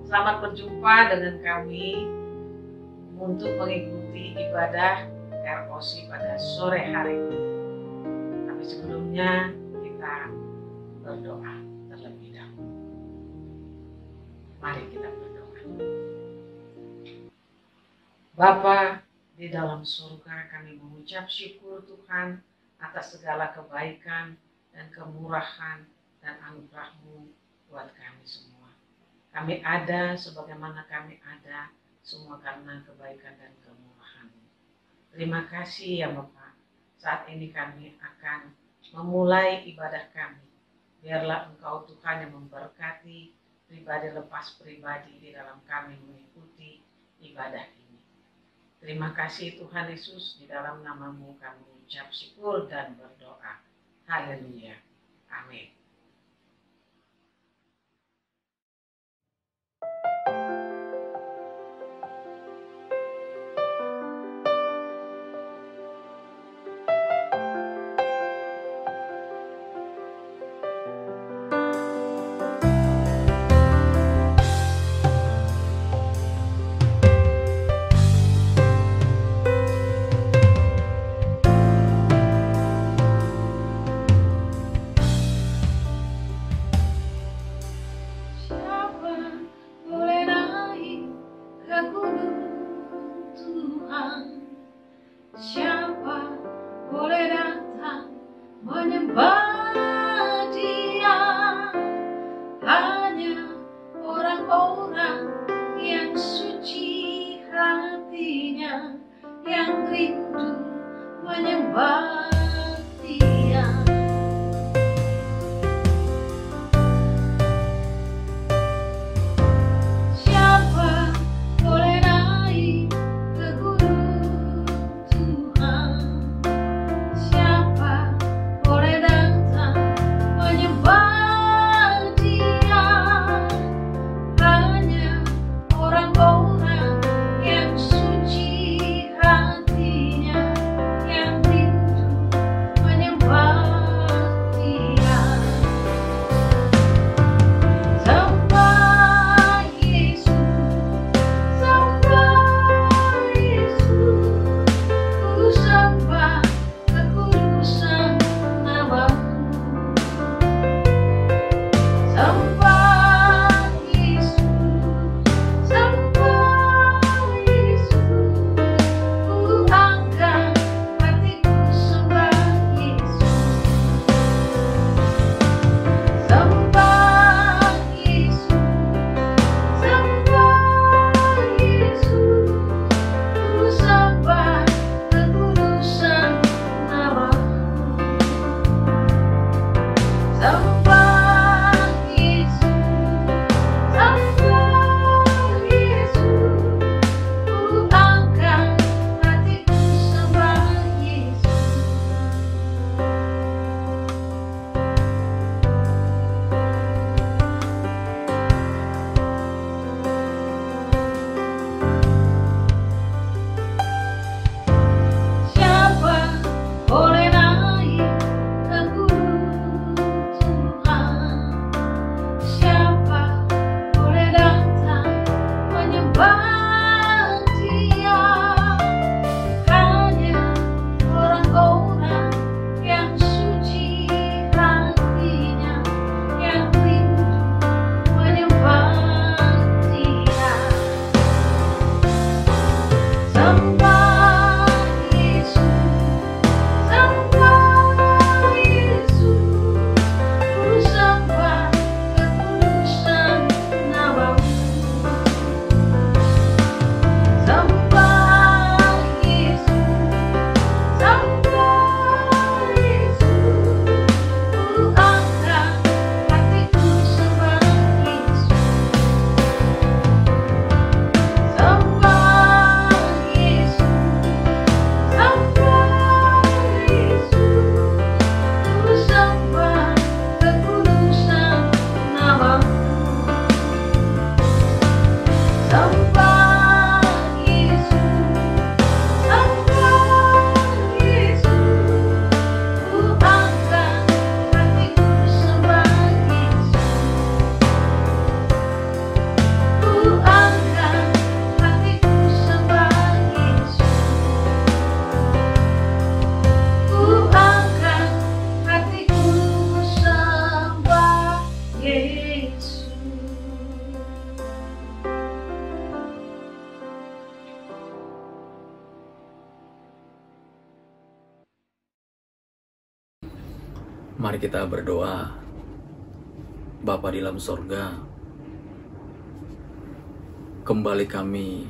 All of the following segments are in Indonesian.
Selamat berjumpa dengan kami untuk mengikuti ibadah ROC pada sore hari ini. Tapi sebelumnya kita berdoa terlebih dahulu. Mari kita berdoa. Bapa di dalam surga, kami mengucap syukur Tuhan atas segala kebaikan dan kemurahan dan anugerah-Mu buat kami semua. Kami ada sebagaimana kami ada semua karena kebaikan dan kemurahan-Mu. Terima kasih ya Bapa. Saat ini kami akan memulai ibadah kami. Biarlah Engkau Tuhan yang memberkati pribadi lepas pribadi di dalam kami mengikuti ibadah ini. Terima kasih Tuhan Yesus, di dalam nama-Mu kami mengucap syukur dan berdoa. Haleluya. Amin. Mari kita berdoa. Bapa di dalam sorga, kembali kami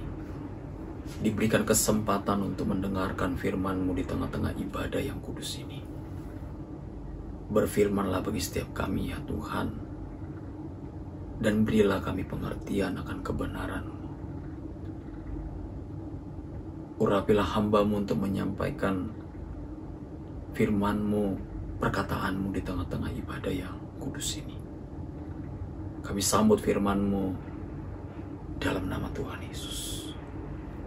diberikan kesempatan untuk mendengarkan firman-Mu di tengah-tengah ibadah yang kudus ini. Berfirmanlah bagi setiap kami ya Tuhan, dan berilah kami pengertian akan kebenaran-Mu. Urapilah hamba-Mu untuk menyampaikan firman-Mu, perkataan-Mu di tengah-tengah ibadah yang kudus ini. Kami sambut firman-Mu dalam nama Tuhan Yesus.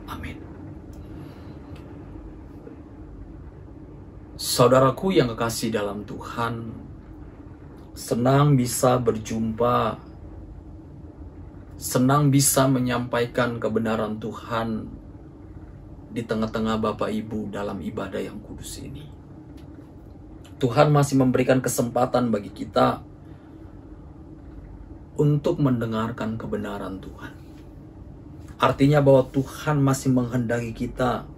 Amin. Saudaraku yang kekasih dalam Tuhan, senang bisa berjumpa, senang bisa menyampaikan kebenaran Tuhan di tengah-tengah Bapak Ibu dalam ibadah yang kudus ini. Tuhan masih memberikan kesempatan bagi kita untuk mendengarkan kebenaran Tuhan. Artinya bahwa Tuhan masih menghendaki kita,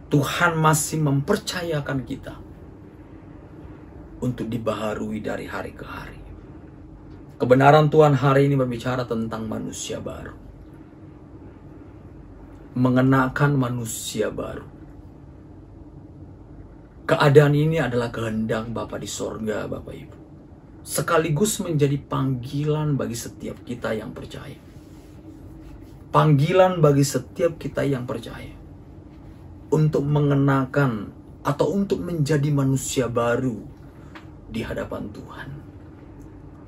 Tuhan masih mempercayakan kita untuk dibaharui dari hari ke hari. Kebenaran Tuhan hari ini berbicara tentang manusia baru, mengenakan manusia baru. Keadaan ini adalah kehendak Bapa di sorga, Bapak Ibu, sekaligus menjadi panggilan bagi setiap kita yang percaya. Panggilan bagi setiap kita yang percaya untuk mengenakan atau untuk menjadi manusia baru di hadapan Tuhan.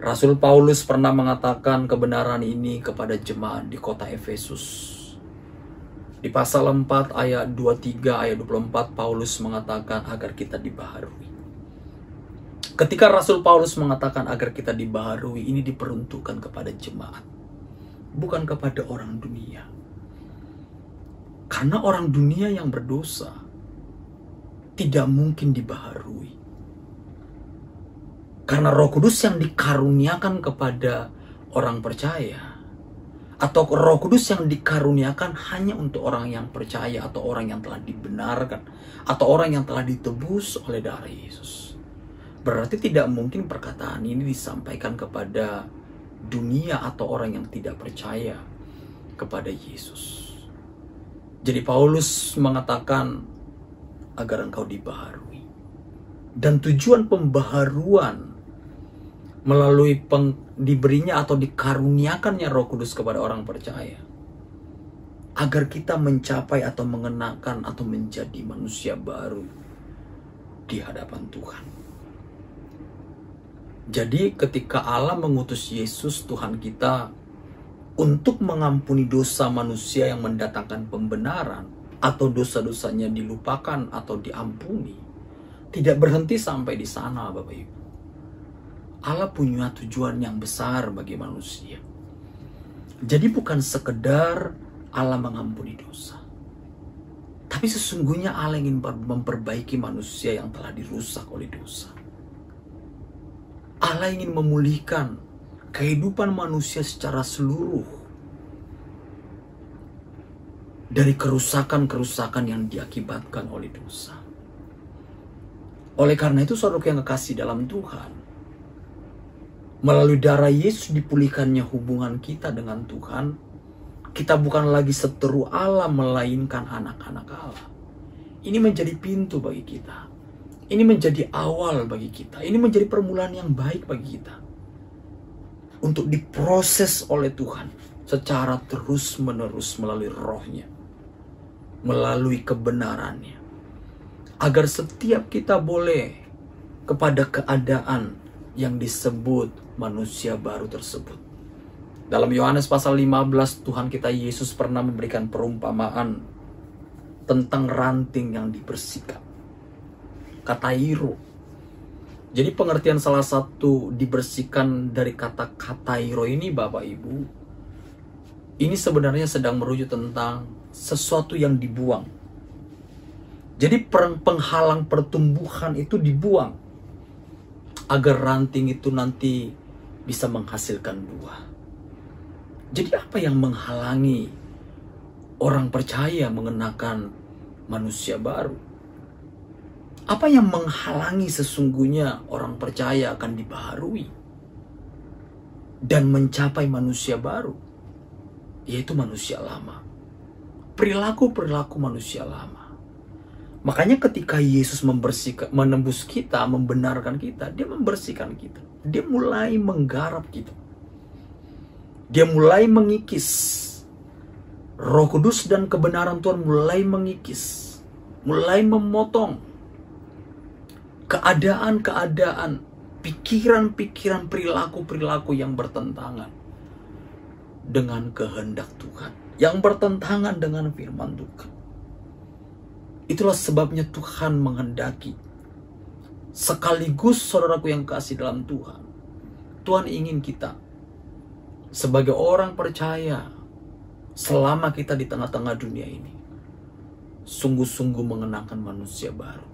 Rasul Paulus pernah mengatakan kebenaran ini kepada jemaat di kota Efesus. Di pasal 4 ayat 23 ayat 24 Paulus mengatakan agar kita dibaharui. Ketika Rasul Paulus mengatakan agar kita dibaharui, ini diperuntukkan kepada jemaat, bukan kepada orang dunia. Karena orang dunia yang berdosa tidak mungkin dibaharui. Karena Roh Kudus yang dikaruniakan kepada orang percaya, atau Roh Kudus yang dikaruniakan hanya untuk orang yang percaya, atau orang yang telah dibenarkan, atau orang yang telah ditebus oleh darah Yesus. Berarti tidak mungkin perkataan ini disampaikan kepada dunia atau orang yang tidak percaya kepada Yesus. Jadi Paulus mengatakan agar engkau dibaharui. Dan tujuan pembaharuan melalui diberinya atau dikaruniakannya Roh Kudus kepada orang percaya, agar kita mencapai atau mengenakan atau menjadi manusia baru di hadapan Tuhan. Jadi ketika Allah mengutus Yesus Tuhan kita untuk mengampuni dosa manusia yang mendatangkan pembenaran, atau dosa-dosanya dilupakan atau diampuni, tidak berhenti sampai di sana Bapak Ibu. Allah punya tujuan yang besar bagi manusia. Jadi bukan sekedar Allah mengampuni dosa, tapi sesungguhnya Allah ingin memperbaiki manusia yang telah dirusak oleh dosa. Allah ingin memulihkan kehidupan manusia secara seluruh dari kerusakan-kerusakan yang diakibatkan oleh dosa. Oleh karena itu, saudara yang kekasih dalam Tuhan, melalui darah Yesus dipulihkannya hubungan kita dengan Tuhan. Kita bukan lagi seteru Allah, melainkan anak-anak Allah. Ini menjadi pintu bagi kita. Ini menjadi awal bagi kita. Ini menjadi permulaan yang baik bagi kita untuk diproses oleh Tuhan secara terus-menerus melalui rohnya, melalui kebenarannya, agar setiap kita boleh kepada keadaan yang disebut manusia baru tersebut. Dalam Yohanes pasal 15, Tuhan kita Yesus pernah memberikan perumpamaan tentang ranting yang dibersihkan. Katairo. Jadi pengertian salah satu dibersihkan dari kata katairo ini Bapak Ibu, ini sebenarnya sedang merujuk tentang sesuatu yang dibuang. Jadi penghalang pertumbuhan itu dibuang agar ranting itu nanti bisa menghasilkan buah. Jadi apa yang menghalangi orang percaya mengenakan manusia baru? Apa yang menghalangi sesungguhnya orang percaya akan dibaharui dan mencapai manusia baru? Yaitu manusia lama. Perilaku-perilaku manusia lama. Makanya ketika Yesus menembus kita, membenarkan kita, dia membersihkan kita. Dia mulai menggarap kita. Dia mulai mengikis. Roh Kudus dan kebenaran Tuhan mulai mengikis. Mulai memotong keadaan-keadaan, pikiran-pikiran, perilaku-perilaku yang bertentangan dengan kehendak Tuhan, yang bertentangan dengan firman Tuhan. Itulah sebabnya Tuhan menghendaki, sekaligus saudaraku yang kasih dalam Tuhan, Tuhan ingin kita sebagai orang percaya, selama kita di tengah-tengah dunia ini, sungguh-sungguh mengenakan manusia baru.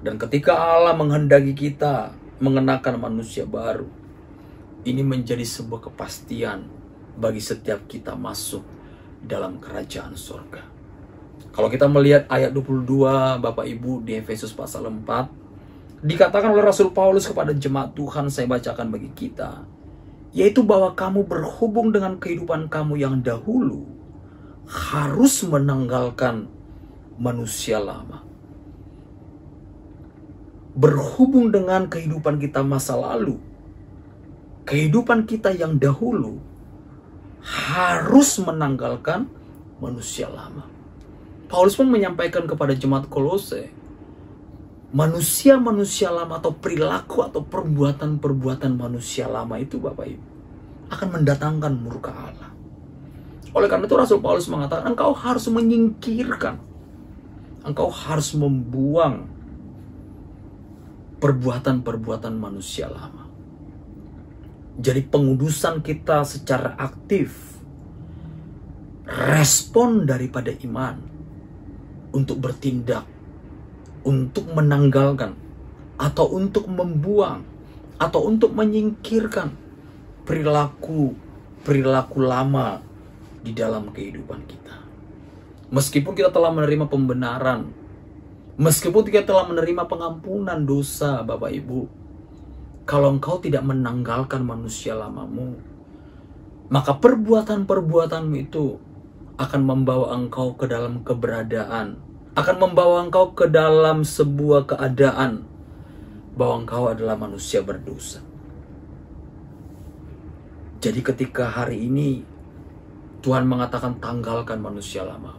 Dan ketika Allah menghendaki kita mengenakan manusia baru, ini menjadi sebuah kepastian bagi setiap kita masuk dalam kerajaan surga. Kalau kita melihat ayat 22 Bapak Ibu di Efesus pasal 4, dikatakan oleh Rasul Paulus kepada jemaat Tuhan, saya bacakan bagi kita, yaitu bahwa kamu berhubung dengan kehidupan kamu yang dahulu harus menanggalkan manusia lama. Berhubung dengan kehidupan kita masa lalu, kehidupan kita yang dahulu harus menanggalkan manusia lama. Paulus pun menyampaikan kepada jemaat Kolose, manusia-manusia lama atau perilaku atau perbuatan-perbuatan manusia lama itu Bapak Ibu akan mendatangkan murka Allah. Oleh karena itu Rasul Paulus mengatakan, engkau harus menyingkirkan, engkau harus membuang perbuatan-perbuatan manusia lama. Jadi pengudusan kita secara aktif, respon daripada iman untuk bertindak, untuk menanggalkan, atau untuk membuang, atau untuk menyingkirkan perilaku lama di dalam kehidupan kita. Meskipun kita telah menerima pembenaran, meskipun kita telah menerima pengampunan dosa, Bapak Ibu, kalau engkau tidak menanggalkan manusia lamamu, maka perbuatan-perbuatanmu itu akan membawa engkau ke dalam keberadaan, akan membawa engkau ke dalam sebuah keadaan bahwa engkau adalah manusia berdosa. Jadi ketika hari ini Tuhan mengatakan tanggalkan manusia lama,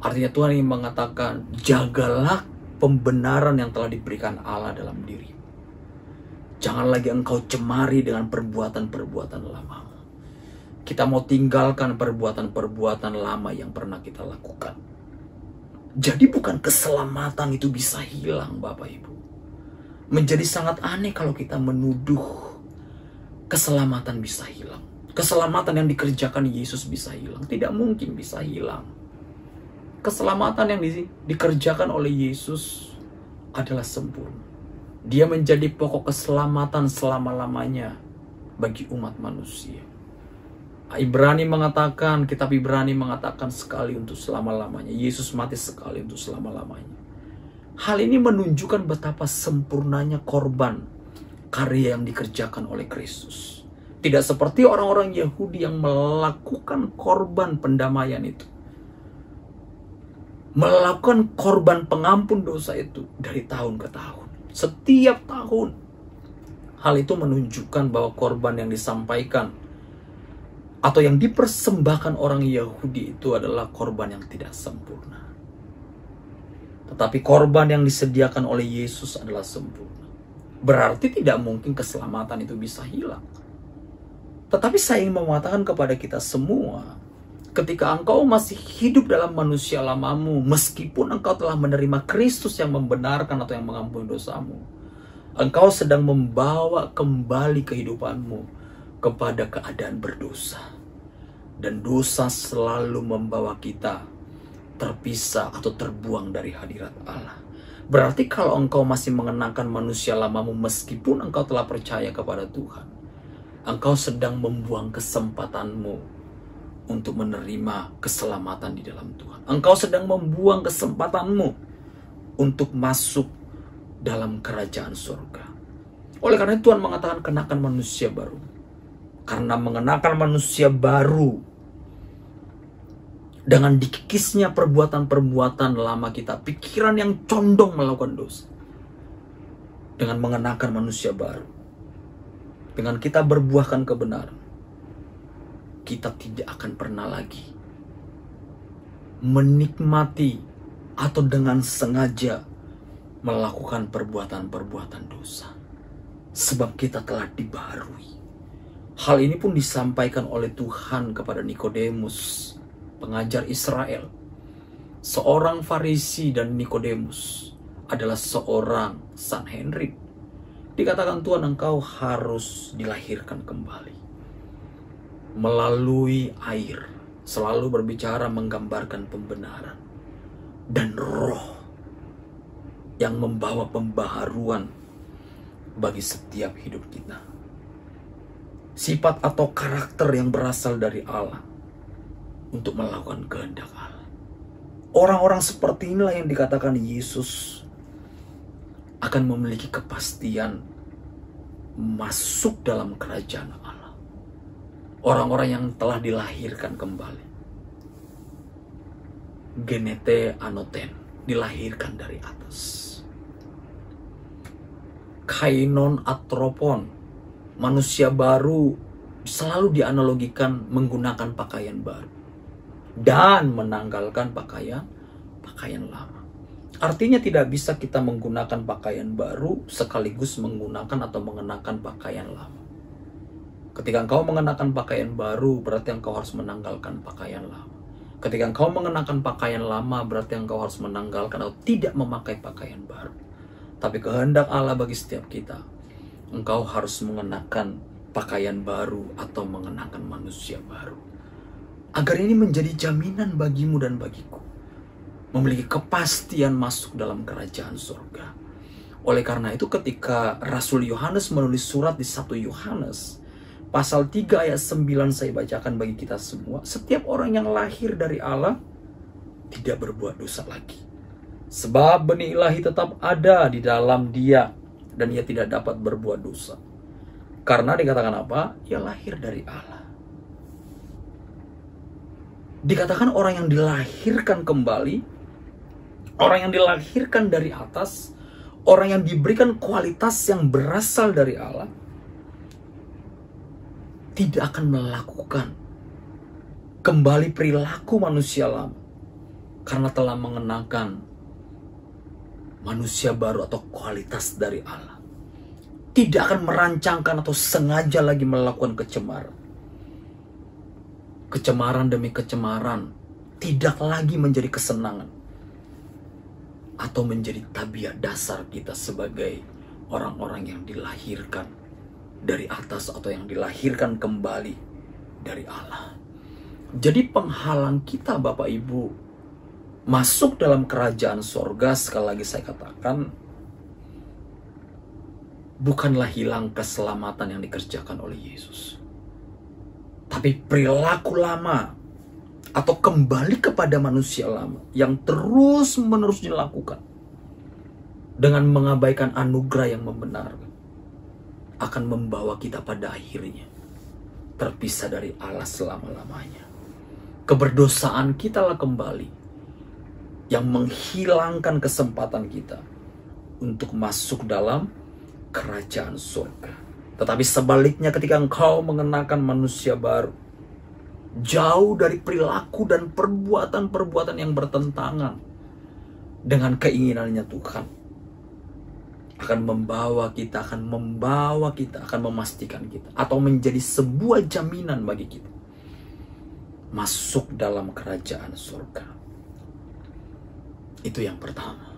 artinya Tuhan ingin mengatakan jagalah pembenaran yang telah diberikan Allah dalam diri. Jangan lagi engkau cemari dengan perbuatan-perbuatan lama. Kita mau tinggalkan perbuatan-perbuatan lama yang pernah kita lakukan. Jadi bukan keselamatan itu bisa hilang Bapak Ibu. Menjadi sangat aneh kalau kita menuduh keselamatan bisa hilang. Keselamatan yang dikerjakan Yesus bisa hilang. Tidak mungkin bisa hilang. Keselamatan yang dikerjakan oleh Yesus adalah sempurna. Dia menjadi pokok keselamatan selama-lamanya bagi umat manusia. Ibrani mengatakan, kitab Ibrani mengatakan sekali untuk selama-lamanya. Yesus mati sekali untuk selama-lamanya. Hal ini menunjukkan betapa sempurnanya korban karya yang dikerjakan oleh Kristus. Tidak seperti orang-orang Yahudi yang melakukan korban pendamaian itu, melakukan korban pengampun dosa itu dari tahun ke tahun, setiap tahun. Hal itu menunjukkan bahwa korban yang disampaikan atau yang dipersembahkan orang Yahudi itu adalah korban yang tidak sempurna. Tetapi korban yang disediakan oleh Yesus adalah sempurna. Berarti tidak mungkin keselamatan itu bisa hilang. Tetapi saya ingin mengatakan kepada kita semua, ketika engkau masih hidup dalam manusia lamamu, meskipun engkau telah menerima Kristus yang membenarkan atau yang mengampuni dosamu, engkau sedang membawa kembali kehidupanmu kepada keadaan berdosa. Dan dosa selalu membawa kita terpisah atau terbuang dari hadirat Allah. Berarti kalau engkau masih mengenakan manusia lamamu meskipun engkau telah percaya kepada Tuhan, engkau sedang membuang kesempatanmu untuk menerima keselamatan di dalam Tuhan. Engkau sedang membuang kesempatanmu untuk masuk dalam kerajaan surga. Oleh karena itu Tuhan mengatakan kenakan manusia baru. Karena mengenakan manusia baru, dengan dikikisnya perbuatan-perbuatan lama kita, pikiran yang condong melakukan dosa, dengan mengenakan manusia baru, dengan kita berbuahkan kebenaran, kita tidak akan pernah lagi menikmati atau dengan sengaja melakukan perbuatan-perbuatan dosa, sebab kita telah dibaharui. Hal ini pun disampaikan oleh Tuhan kepada Nikodemus, pengajar Israel. Seorang Farisi dan Nikodemus adalah seorang Sanhedrin. Dikatakan Tuhan, engkau harus dilahirkan kembali melalui air. Selalu berbicara menggambarkan pembenaran dan roh yang membawa pembaharuan bagi setiap hidup kita. Sifat atau karakter yang berasal dari Allah untuk melakukan kehendak Allah. Orang-orang seperti inilah yang dikatakan Yesus akan memiliki kepastian masuk dalam kerajaan Allah. Orang-orang yang telah dilahirkan kembali. Genete anoten, dilahirkan dari atas. Kainon atropon, manusia baru, selalu dianalogikan menggunakan pakaian baru dan menanggalkan pakaian lama. Artinya tidak bisa kita menggunakan pakaian baru sekaligus menggunakan atau mengenakan pakaian lama. Ketika engkau mengenakan pakaian baru, berarti engkau harus menanggalkan pakaian lama. Ketika engkau mengenakan pakaian lama, berarti engkau harus menanggalkan atau tidak memakai pakaian baru. Tapi kehendak Allah bagi setiap kita, engkau harus mengenakan pakaian baru atau mengenakan manusia baru. Agar ini menjadi jaminan bagimu dan bagiku, memiliki kepastian masuk dalam kerajaan surga. Oleh karena itu ketika Rasul Yohanes menulis surat di 1 Yohanes pasal 3 ayat 9, saya bacakan bagi kita semua. Setiap orang yang lahir dari Allah tidak berbuat dosa lagi, sebab benih ilahi tetap ada di dalam dia dan ia tidak dapat berbuat dosa. Karena dikatakan apa? Ia lahir dari Allah. Dikatakan orang yang dilahirkan kembali, orang yang dilahirkan dari atas, orang yang diberikan kualitas yang berasal dari Allah, tidak akan melakukan kembali perilaku manusia lama, karena telah mengenakan manusia baru atau kualitas dari Allah. Tidak akan merancangkan atau sengaja lagi melakukan kecemaran. Kecemaran demi kecemaran tidak lagi menjadi kesenangan atau menjadi tabiat dasar kita sebagai orang-orang yang dilahirkan dari atas atau yang dilahirkan kembali dari Allah. Jadi penghalang kita, Bapak Ibu, masuk dalam kerajaan sorga, sekali lagi saya katakan, bukanlah hilang keselamatan yang dikerjakan oleh Yesus, tapi perilaku lama atau kembali kepada manusia lama yang terus-menerus dilakukan dengan mengabaikan anugerah yang membenarkan akan membawa kita pada akhirnya terpisah dari Allah selama-lamanya. Keberdosaan kita lah kembali yang menghilangkan kesempatan kita untuk masuk dalam kerajaan surga. Tetapi sebaliknya ketika engkau mengenakan manusia baru, jauh dari perilaku dan perbuatan-perbuatan yang bertentangan dengan keinginannya Tuhan, akan membawa kita, akan memastikan kita, atau menjadi sebuah jaminan bagi kita masuk dalam kerajaan surga. Itu yang pertama.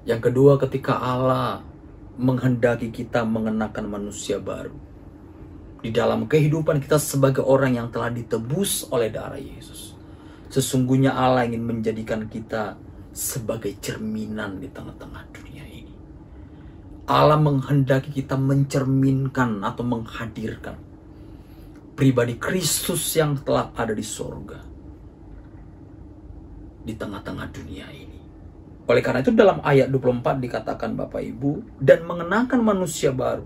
Yang kedua, ketika Allah menghendaki kita mengenakan manusia baru di dalam kehidupan kita sebagai orang yang telah ditebus oleh darah Yesus, sesungguhnya Allah ingin menjadikan kita sebagai cerminan di tengah-tengah dunia ini. Allah menghendaki kita mencerminkan atau menghadirkan pribadi Kristus yang telah ada di sorga di tengah-tengah dunia ini. Oleh karena itu dalam ayat 24 dikatakan Bapak Ibu, dan mengenakan manusia baru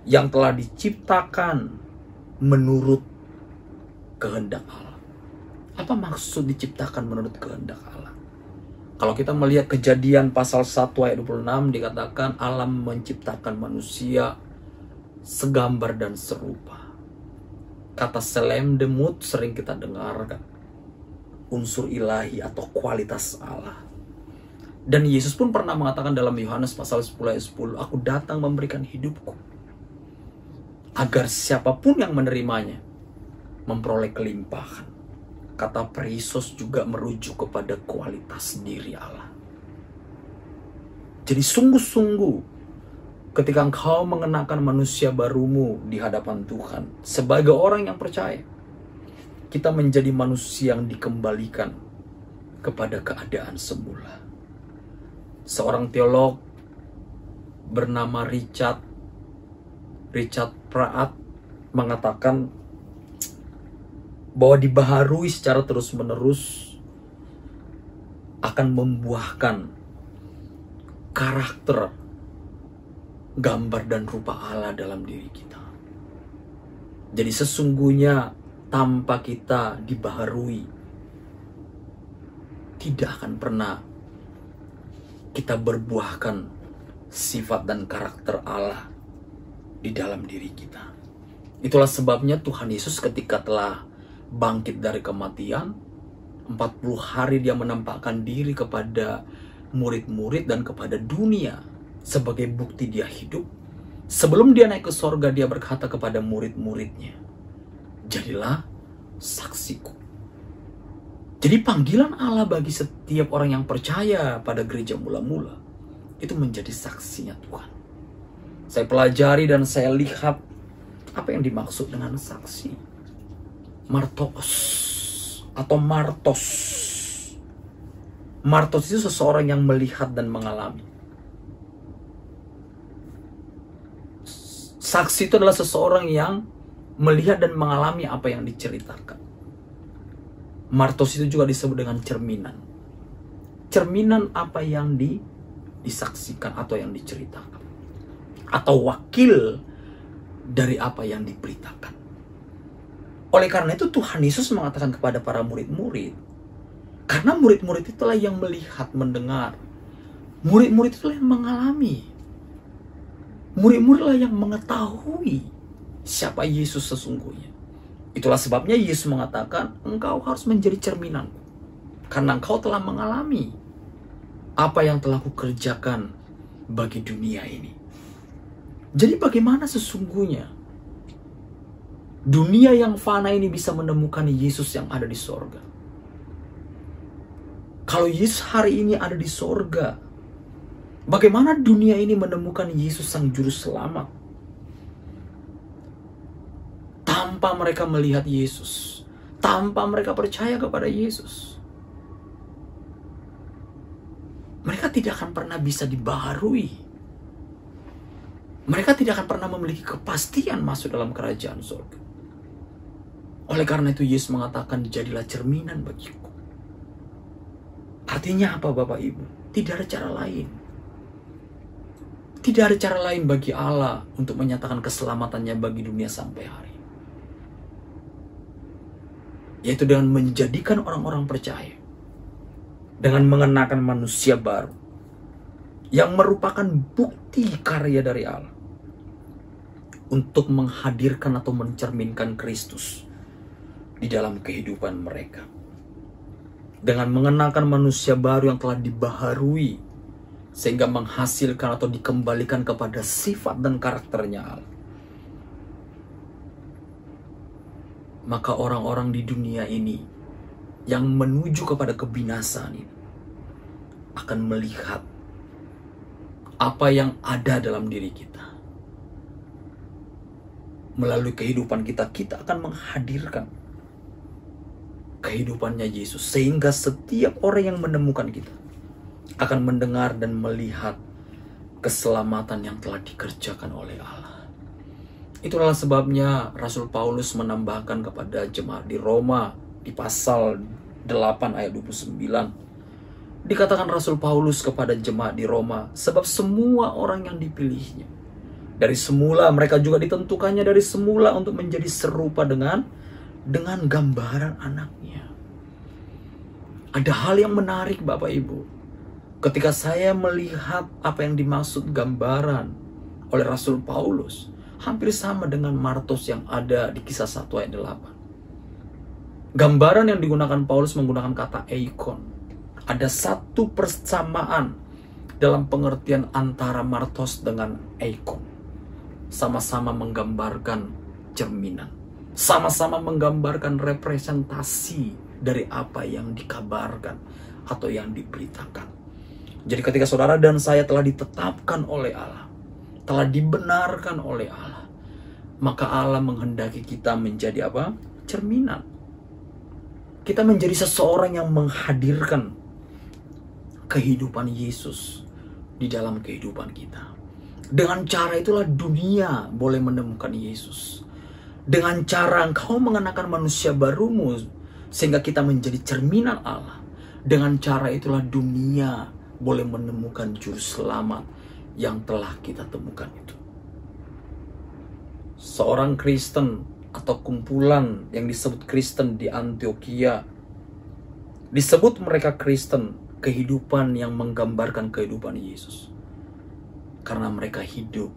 yang telah diciptakan menurut kehendak Allah. Apa maksud diciptakan menurut kehendak Allah? Kalau kita melihat Kejadian pasal 1 ayat 26 dikatakan Allah menciptakan manusia segambar dan serupa. Kata selemdemut sering kita dengarkan. Unsur ilahi atau kualitas Allah. Dan Yesus pun pernah mengatakan dalam Yohanes pasal 10 ayat 10, aku datang memberikan hidupku agar siapapun yang menerimanya memperoleh kelimpahan. Kata perisos juga merujuk kepada kualitas diri Allah. Jadi sungguh-sungguh ketika engkau mengenakan manusia barumu di hadapan Tuhan sebagai orang yang percaya, kita menjadi manusia yang dikembalikan kepada keadaan semula. Seorang teolog bernama Richard Pratt mengatakan bahwa dibaharui secara terus-menerus akan membuahkan karakter, gambar dan rupa Allah dalam diri kita. Jadi sesungguhnya tanpa kita dibaharui, tidak akan pernah kita berbuahkan sifat dan karakter Allah di dalam diri kita. Itulah sebabnya Tuhan Yesus ketika telah bangkit dari kematian, 40 hari dia menampakkan diri kepada murid-murid dan kepada dunia sebagai bukti dia hidup. Sebelum dia naik ke sorga, dia berkata kepada murid-muridnya, jadilah saksiku. Jadi panggilan Allah bagi setiap orang yang percaya pada gereja mula-mula itu menjadi saksinya Tuhan. Saya pelajari dan saya lihat apa yang dimaksud dengan saksi. Martos atau martos. Martos itu seseorang yang melihat dan mengalami. Saksi itu adalah seseorang yang melihat dan mengalami apa yang diceritakan. Martos itu juga disebut dengan cerminan. Cerminan apa yang disaksikan atau yang diceritakan. Atau wakil dari apa yang diberitakan. Oleh karena itu Tuhan Yesus mengatakan kepada para murid-murid, karena murid-murid itulah yang melihat, mendengar. Murid-murid itulah yang mengalami. Murid-muridlah yang mengetahui siapa Yesus sesungguhnya. Itulah sebabnya Yesus mengatakan, engkau harus menjadi cerminan, karena engkau telah mengalami apa yang telah kukerjakan bagi dunia ini. Jadi bagaimana sesungguhnya dunia yang fana ini bisa menemukan Yesus yang ada di sorga? Kalau Yesus hari ini ada di sorga, bagaimana dunia ini menemukan Yesus sang juru selamat? Tanpa mereka melihat Yesus, tanpa mereka percaya kepada Yesus, mereka tidak akan pernah bisa dibaharui. Mereka tidak akan pernah memiliki kepastian masuk dalam kerajaan surga. Oleh karena itu Yesus mengatakan, jadilah cerminan bagiku. Artinya apa Bapak Ibu? Tidak ada cara lain. Tidak ada cara lain bagi Allah untuk menyatakan keselamatannya bagi dunia sampai hari. Yaitu dengan menjadikan orang-orang percaya. Dengan mengenakan manusia baru. Yang merupakan bukti karya dari Allah. Untuk menghadirkan atau mencerminkan Kristus di dalam kehidupan mereka. Dengan mengenakan manusia baru yang telah dibaharui sehingga menghasilkan atau dikembalikan kepada sifat dan karakternya Allah. Maka orang-orang di dunia ini yang menuju kepada kebinasaan ini akan melihat apa yang ada dalam diri kita. Melalui kehidupan kita akan menghadirkan kehidupannya Yesus. Sehingga setiap orang yang menemukan kita akan mendengar dan melihat keselamatan yang telah dikerjakan oleh Allah. Itulah sebabnya Rasul Paulus menambahkan kepada jemaat di Roma di pasal 8 ayat 29. Dikatakan Rasul Paulus kepada jemaat di Roma, sebab semua orang yang dipilihnya dari semula, mereka juga ditentukannya dari semula untuk menjadi serupa dengan gambaran anaknya. Ada hal yang menarik Bapak Ibu. Ketika saya melihat apa yang dimaksud gambaran oleh Rasul Paulus, hampir sama dengan Martos yang ada di Kisah 1 ayat 8. Gambaran yang digunakan Paulus menggunakan kata eikon. Ada satu persamaan dalam pengertian antara Martos dengan eikon. Sama-sama menggambarkan cerminan. Sama-sama menggambarkan representasi dari apa yang dikabarkan atau yang diberitakan. Jadi ketika saudara dan saya telah ditetapkan oleh Allah, telah dibenarkan oleh Allah, maka Allah menghendaki kita menjadi apa? Cerminan. Kita menjadi seseorang yang menghadirkan kehidupan Yesus di dalam kehidupan kita. Dengan cara itulah dunia boleh menemukan Yesus. Dengan cara engkau mengenakan manusia barumu sehingga kita menjadi cerminan Allah. Dengan cara itulah dunia boleh menemukan juru selamat yang telah kita temukan itu. Seorang Kristen atau kumpulan yang disebut Kristen di Antioquia, disebut mereka Kristen, kehidupan yang menggambarkan kehidupan Yesus. Karena mereka hidup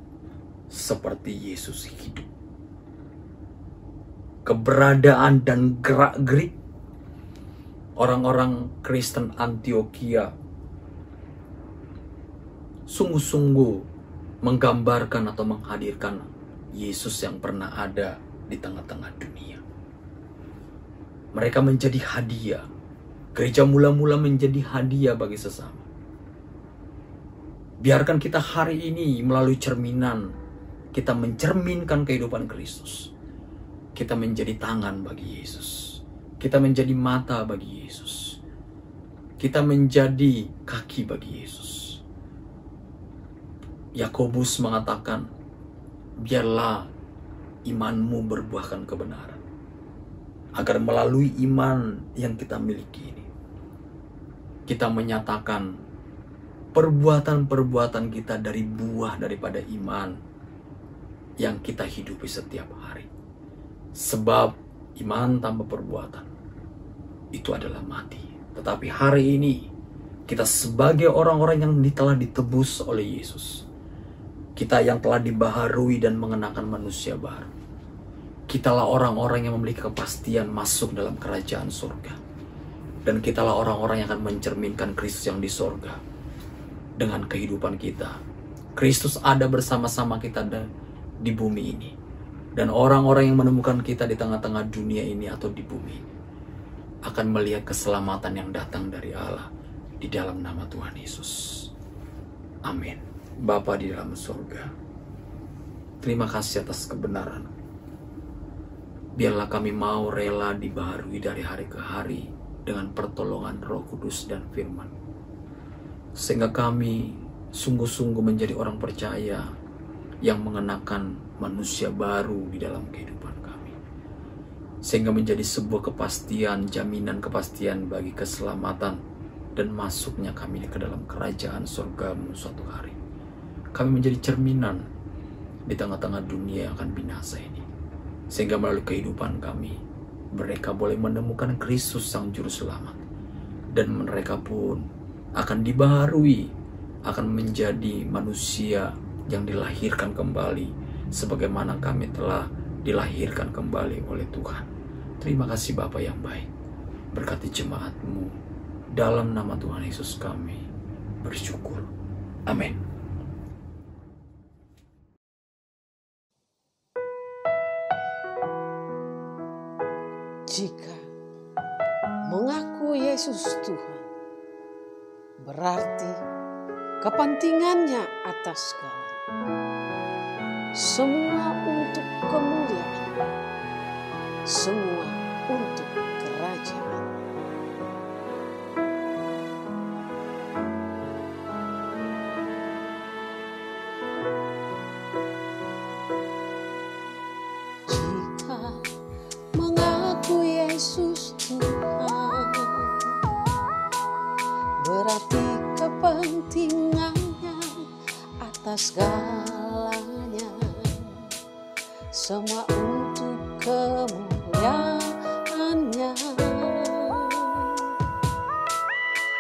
seperti Yesus hidup. Keberadaan dan gerak-gerik orang-orang Kristen Antioquia sungguh-sungguh menggambarkan atau menghadirkan Yesus yang pernah ada di tengah-tengah dunia. Mereka menjadi hadiah. Gereja mula-mula menjadi hadiah bagi sesama. Biarkan kita hari ini melalui cerminan, kita mencerminkan kehidupan Kristus. Kita menjadi tangan bagi Yesus. Kita menjadi mata bagi Yesus. Kita menjadi kaki bagi Yesus. Yakobus mengatakan, biarlah imanmu berbuahkan kebenaran. Agar melalui iman yang kita miliki ini, kita menyatakan perbuatan-perbuatan kita dari buah daripada iman yang kita hidupi setiap hari. Sebab iman tanpa perbuatan itu adalah mati. Tetapi hari ini kita sebagai orang-orang yang telah ditebus oleh Yesus, kita yang telah dibaharui dan mengenakan manusia baru, kitalah orang-orang yang memiliki kepastian masuk dalam kerajaan surga. Dan kitalah orang-orang yang akan mencerminkan Kristus yang di surga. Dengan kehidupan kita, Kristus ada bersama-sama kita di bumi ini. Dan orang-orang yang menemukan kita di tengah-tengah dunia ini atau di bumi ini akan melihat keselamatan yang datang dari Allah di dalam nama Tuhan Yesus. Amin. Bapa di dalam surga, terima kasih atas kebenaran. Biarlah kami mau rela dibaharui dari hari ke hari dengan pertolongan Roh Kudus dan firman. Sehingga kami sungguh-sungguh menjadi orang percaya yang mengenakan manusia baru di dalam kehidupan kami. Sehingga menjadi sebuah kepastian, jaminan kepastian bagi keselamatan dan masuknya kami ke dalam kerajaan surga-Mu suatu hari. Kami menjadi cerminan di tengah-tengah dunia yang akan binasa ini. Sehingga melalui kehidupan kami, mereka boleh menemukan Kristus Sang Juru Selamat. Dan mereka pun akan dibaharui, akan menjadi manusia yang dilahirkan kembali sebagaimana kami telah dilahirkan kembali oleh Tuhan. Terima kasih Bapa yang baik. Berkati jemaat-Mu. Dalam nama Tuhan Yesus kami bersyukur. Amin. Jika mengaku Yesus Tuhan, berarti kepentingannya atas segala. Semua untuk kemuliaan, semua untuk kerajaan. Jika mengaku Yesus Tuhan, berarti atas segalanya, semua untuk kemuliaan-Nya,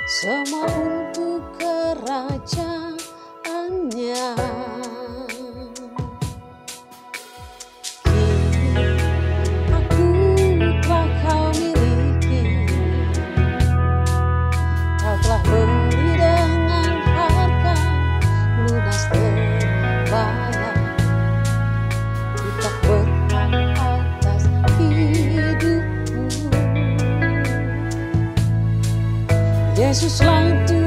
semua untuk kerajaan-Nya. Kini aku telah Kau miliki, Kau telah beli dengan harga lunas terbayar. Ku tak berhak atas hidupku. Yesuslah itu